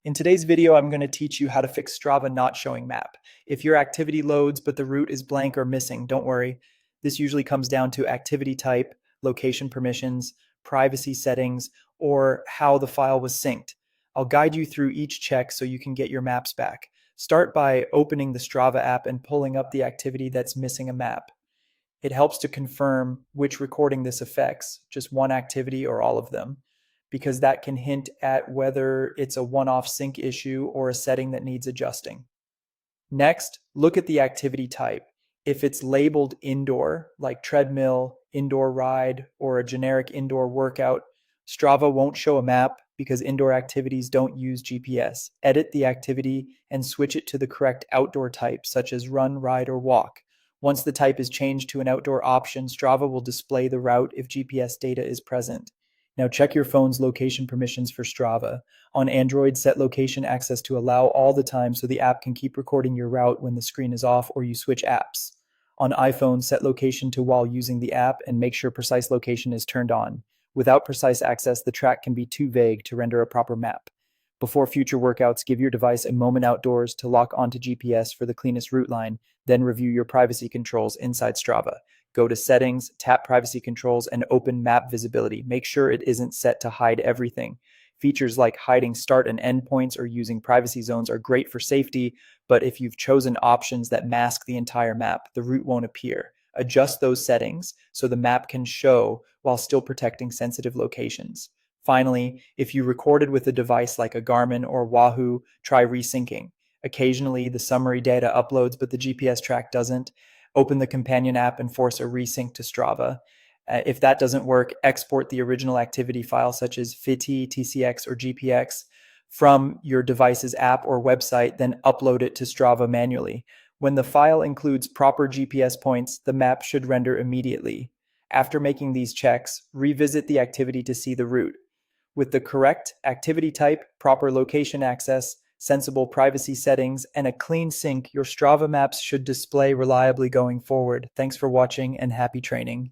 In today's video, I'm going to teach you how to fix Strava not showing map. If your activity loads but the route is blank or missing, don't worry. This usually comes down to activity type, location permissions, privacy settings, or how the file was synced. I'll guide you through each check so you can get your maps back. Start by opening the Strava app and pulling up the activity that's missing a map. It helps to confirm which recording this affects, just one activity or all of them, because that can hint at whether it's a one-off sync issue or a setting that needs adjusting. Next, look at the activity type. If it's labeled indoor, like treadmill, indoor ride, or a generic indoor workout, Strava won't show a map because indoor activities don't use GPS. Edit the activity and switch it to the correct outdoor type, such as run, ride, or walk. Once the type is changed to an outdoor option, Strava will display the route if GPS data is present. Now check your phone's location permissions for Strava. On Android, set location access to allow all the time so the app can keep recording your route when the screen is off or you switch apps. On iPhone, set location to while using the app and make sure precise location is turned on. Without precise access, the track can be too vague to render a proper map. Before future workouts, give your device a moment outdoors to lock onto GPS for the cleanest route line, then review your privacy controls inside Strava. Go to Settings, tap Privacy Controls, and open Map Visibility. Make sure it isn't set to hide everything. Features like hiding start and end points or using privacy zones are great for safety, but if you've chosen options that mask the entire map, the route won't appear. Adjust those settings so the map can show while still protecting sensitive locations. Finally, if you recorded with a device like a Garmin or Wahoo, try resyncing. Occasionally, the summary data uploads, but the GPS track doesn't. Open the companion app and force a resync to Strava. If that doesn't work, export the original activity file, such as FITI, TCX, or GPX, from your device's app or website, then upload it to Strava manually. When the file includes proper GPS points, the map should render immediately. After making these checks, revisit the activity to see the route. With the correct activity type, proper location access, sensible privacy settings, and a clean sync, your Strava maps should display reliably going forward. Thanks for watching and happy training.